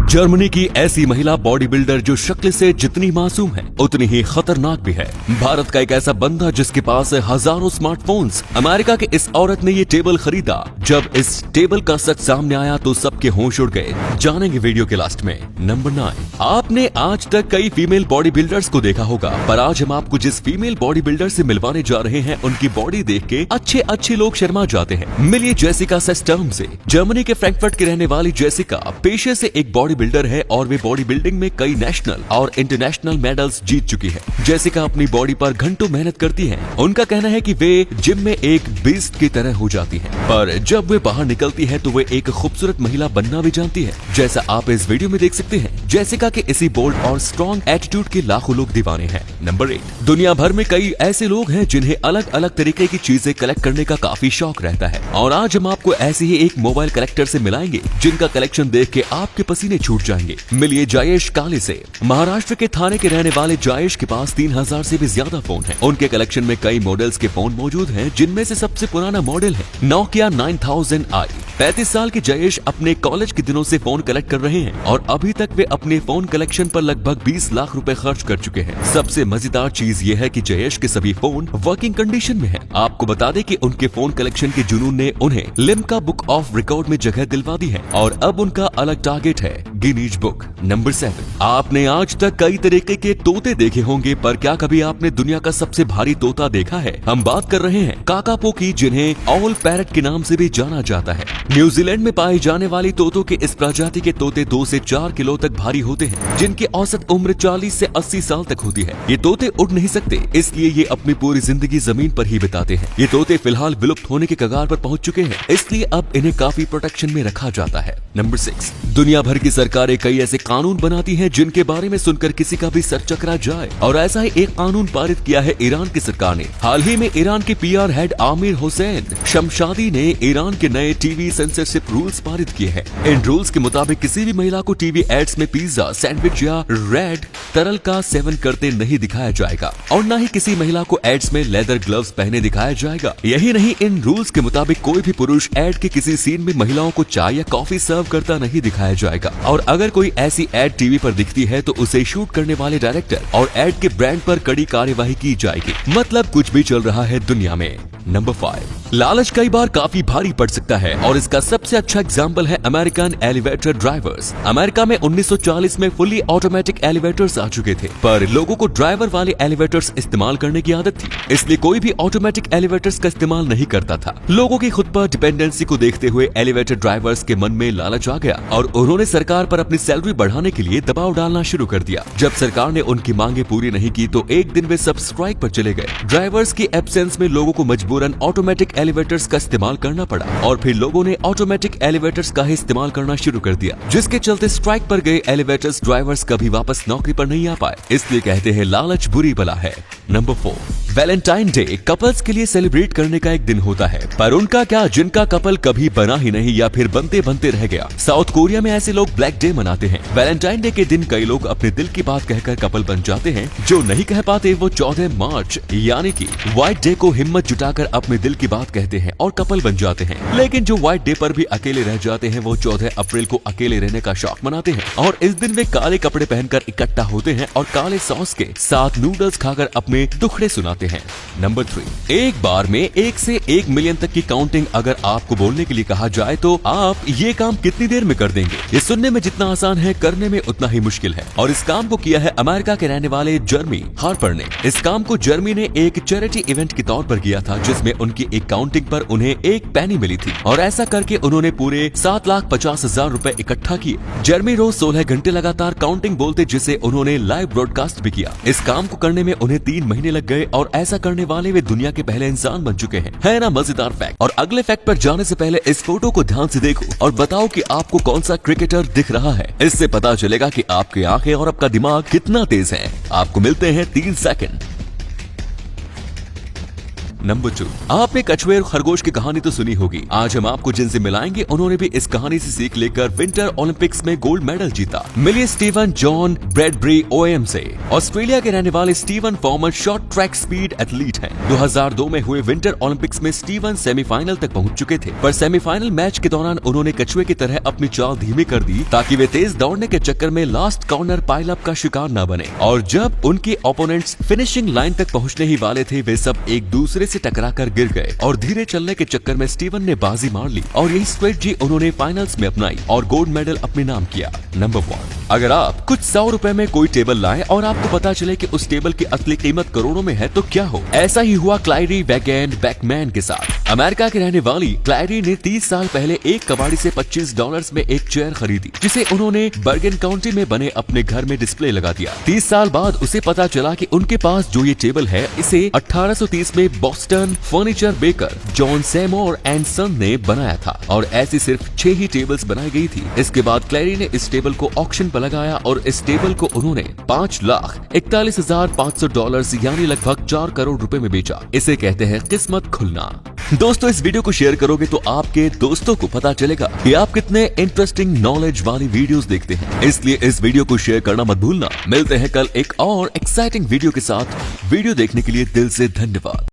Germany की ऐसी महिला बॉडी बिल्डर जो शक्ल से जितनी मासूम है उतनी ही खतरनाक भी है। भारत का एक ऐसा बंदा जिसके पास है हजारों स्मार्टफोन्स। अमेरिका के इस औरत ने ये टेबल खरीदा। जब इस टेबल का सच सामने आया तो सबके होश उड़ गए। जानेंगे वीडियो के लास्ट में। नंबर 9। आपने आज तक कई फीमेल बॉडी बिल्डर्स को देखा होगा, पर आज हम आपको जिस फीमेल बॉडी बिल्डर से मिलवाने जा रहे हैं उनकी बॉडी देख के अच्छे लोग शर्मा जाते हैं। मिलिए जेसिका सेस्टर्म से। जर्मनी के फ्रैंकफर्ट की रहने वाली जेसिका पेशे से एक बॉडी बिल्डर है और वे बॉडी बिल्डिंग में कई नेशनल और इंटरनेशनल मेडल्स जीत चुकी है। जेसिका अपनी बॉडी पर घंटों मेहनत करती हैं। उनका कहना है कि वे जिम में एक बीस्ट की तरह हो जाती हैं, पर जब वे बाहर निकलती है तो वे एक खूबसूरत महिला बनना भी जानती है। जैसा आप इस वीडियो में देख सकते हैं, जेसिका के इसी बोल्ड और स्ट्रॉन्ग एटीट्यूड के लाखों लोग दीवाने हैं। नंबर 8। दुनिया भर में कई ऐसे लोग हैं जिन्हें अलग अलग तरीके की चीजें कलेक्ट करने का काफी शौक रहता है, और आज हम आपको ऐसे ही एक मोबाइल कलेक्टर से मिलाएंगे जिनका कलेक्शन देख के आपके पसीने छूट जाएंगे। मिलिए जायेश काले से। महाराष्ट्र के थाने के रहने वाले जायेश के पास 3000 से भी ज्यादा फोन हैं। उनके कलेक्शन में कई मॉडल्स के फोन मौजूद हैं, जिनमें से सबसे पुराना मॉडल है नोकिया 9000i। 35 साल के जयेश अपने कॉलेज के दिनों से फोन कलेक्ट कर रहे हैं और अभी तक वे अपने फोन कलेक्शन पर लगभग 20 लाख रुपए खर्च कर चुके हैं। सबसे मजेदार चीज ये है कि जयेश के सभी फोन वर्किंग कंडीशन में हैं। आपको बता दें कि उनके फोन कलेक्शन के जुनून ने उन्हें लिम्का बुक ऑफ रिकॉर्ड में जगह दिलवा दी है और अब उनका अलग टारगेट है गिनीज बुक। नंबर 7। आपने आज तक कई तरीके के तोते देखे होंगे, पर क्या कभी आपने दुनिया का सबसे भारी तोता देखा है? हम बात कर रहे हैं काकापो की, जिन्हें ऑल पैरट के नाम से भी जाना जाता है। न्यूजीलैंड में पाए जाने वाली तोतों के इस प्रजाति के तोते 2 से 4 किलो तक भारी होते हैं, जिनकी औसत उम्र 40 से 80 साल तक होती है। ये तोते उड़ नहीं सकते, इसलिए ये अपनी पूरी जिंदगी जमीन पर ही बिताते हैं। ये तोते फिलहाल विलुप्त होने के कगार पर पहुंच चुके हैं, इसलिए अब इन्हें काफी प्रोटेक्शन में रखा जाता है। नंबर 6। दुनिया भर की सरकारें कई ऐसे कानून बनाती हैं जिनके बारे में सुनकर किसी का भी सर चकरा जाए, और ऐसा ही एक कानून पारित किया है ईरान की सरकार ने। हाल ही में ईरान के PR हेड आमिर हुसैन शमशादी ने ईरान के नए टीवी सेंसरशिप रूल्स पारित किए हैं। इन रूल्स के मुताबिक किसी भी महिला को टीवी एड्स में पिज्जा, सैंडविच या रेड तरल का सेवन करते नहीं दिखाया जाएगा, और न ही किसी महिला को एड्स में लेदर ग्लव्स पहने दिखाया जाएगा। यही नहीं, इन रूल्स के मुताबिक कोई भी पुरुष एड के किसी सीन में महिलाओं को चाय या कॉफी सर्व करता नहीं दिखाया जाएगा, और अगर कोई ऐसी एड टीवी पर दिखती है तो उसे शूट करने वाले डायरेक्टर और एड के ब्रांड पर कड़ी कार्यवाही की जाएगी। मतलब कुछ भी चल रहा है दुनिया में। नंबर 5। लालच कई बार काफी भारी पड़ सकता है, और इसका सबसे अच्छा एग्जाम्पल है अमेरिकन एलिवेटर ड्राइवर्स। अमेरिका में 1940 में फुली ऑटोमेटिक एलिवेटर्स आ चुके थे, पर लोगों को ड्राइवर वाले एलिवेटर्स इस्तेमाल करने की आदत थी, इसलिए कोई भी ऑटोमेटिक एलिवेटर्स का इस्तेमाल नहीं करता था। लोगों की खुद पर डिपेंडेंसी को देखते हुए एलिवेटर ड्राइवर्स के मन में लालच आ गया और उन्होंने सरकार पर अपनी सैलरी बढ़ाने के लिए दबाव डालना शुरू कर दिया। जब सरकार ने उनकी मांगे पूरी नहीं की तो एक दिन वे सब स्ट्राइक पर चले गए। ड्राइवर्स की एब्सेंस में लोगों को मजबूरन ऑटोमेटिक एलिवेटर्स का इस्तेमाल करना पड़ा, और फिर लोगों ने ऑटोमेटिक एलिवेटर्स का ही इस्तेमाल करना शुरू कर दिया, जिसके चलते स्ट्राइक पर गए एलिवेटर्स ड्राइवर्स कभी वापस नौकरी पर नहीं आ पाए। इसलिए कहते हैं लालच बुरी बला है। नंबर 4। वैलेंटाइन डे कपल्स के लिए सेलिब्रेट करने का एक दिन होता है, पर उनका क्या जिनका कपल कभी बना ही नहीं या फिर बनते बनते रह गया। साउथ कोरिया में ऐसे लोग ब्लैक डे मनाते हैं। वैलेंटाइन डे के दिन कई लोग अपने दिल की बात कहकर कपल बन जाते हैं। जो नहीं कह पाते वो 14 मार्च यानी कि व्हाइट डे को हिम्मत जुटाकर अपने दिल की बात कहते हैं और कपल बन जाते हैं। लेकिन जो व्हाइट डे पर भी अकेले रह जाते हैं वो 14 अप्रैल को अकेले रहने का शौक मनाते हैं, और इस दिन वे काले कपड़े पहनकर इकट्ठा होते हैं और काले सॉस के साथ नूडल्स खाकर अपने दुखड़े सुनाते हैं। नंबर 3। एक बार में 1 से 1 मिलियन तक की काउंटिंग अगर आपको बोलने के लिए कहा जाए तो आप ये काम कितनी देर में कर देंगे? ये सुनने में जितना आसान है करने में उतना ही मुश्किल है, और इस काम को किया है अमेरिका के रहने वाले जर्मी हार्पर ने। इस काम को जर्मी ने एक चैरिटी इवेंट के तौर पर किया था, जिसमें उनकी एक काउंटिंग पर उन्हें 1 पैनी मिली थी, और ऐसा करके उन्होंने पूरे 7,50,000 रुपए इकट्ठा किए। जर्मी रोज 16 घंटे लगातार काउंटिंग बोलते, जिसे उन्होंने लाइव ब्रॉडकास्ट भी किया। इस काम को करने में उन्हें 3 महीने लग गए, और ऐसा करने वाले वे दुनिया के पहले इंसान बन चुके हैं। है ना मजेदार फैक्ट? और अगले फैक्ट पर जाने से पहले इस फोटो को ध्यान से देखो और बताओ कि आपको कौन सा क्रिकेटर दिख रहा है। इससे पता चलेगा कि आपकी आंखें और आपका दिमाग कितना तेज है। आपको मिलते हैं 3 सेकंड। नंबर 2, आपने कछुए और खरगोश की कहानी तो सुनी होगी। आज हम आपको जिनसे मिलाएंगे उन्होंने भी इस कहानी से सीख लेकर विंटर ओलंपिक्स में गोल्ड मेडल जीता। मिलिए स्टीवन जॉन ब्रैडबरी ओएम से। ऑस्ट्रेलिया के रहने वाले Steven farmer short track speed athlete हैं। 2002 में हुए विंटर ओलंपिक्स में स्टीवन सेमीफाइनल तक पहुंच चुके थे, पर सेमीफाइनल मैच के दौरान उन्होंने कछुए की तरह अपनी चाल धीमी कर दी ताकि वे तेज दौड़ने के चक्कर में लास्ट कॉर्नर पाइल अप का शिकार न बने। और जब उनके ओपोनेंट्स फिनिशिंग लाइन तक पहुंचने ही वाले थे, वे सब एक दूसरे से टकराकर गिर गए और धीरे चलने के चक्कर में स्टीवन ने बाजी मार ली और यही स्ट्रेटजी उन्होंने फाइनल्स में अपनाई और गोल्ड मेडल अपने नाम किया। नंबर 1, अगर आप कुछ 100 रुपए में कोई टेबल लाए और आपको पता चले कि उस टेबल की असली कीमत करोड़ों में है तो क्या हो? ऐसा ही हुआ क्लायरी वैगेन बैकमैन के साथ। अमेरिका की रहने वाली क्लायरी ने 30 साल पहले एक कबाड़ी से $25 में एक चेयर खरीदी, जिसे उन्होंने बर्गन काउंटी में बने अपने घर में डिस्प्ले लगा दिया। 30 साल बाद उसे पता चला कि उनके पास जो ये टेबल है इसे 1830 में Boston furniture baker John Seymour and son ने बनाया था और ऐसी सिर्फ 6 ही टेबल्स बनाई गई थी। इसके बाद क्लैरी ने इस टेबल को ऑक्शन पर लगाया और इस टेबल को उन्होंने $5,41,500 यानी लगभग 4 करोड़ रुपए में बेचा। इसे कहते हैं किस्मत खुलना। दोस्तों, इस वीडियो को शेयर करोगे तो आपके दोस्तों को पता चलेगा कि आप कितने इंटरेस्टिंग नॉलेज वाली वीडियोस देखते हैं, इसलिए इस वीडियो को शेयर करना मत भूलना। मिलते हैं कल एक और एक्साइटिंग वीडियो के साथ। वीडियो देखने के लिए दिल से धन्यवाद।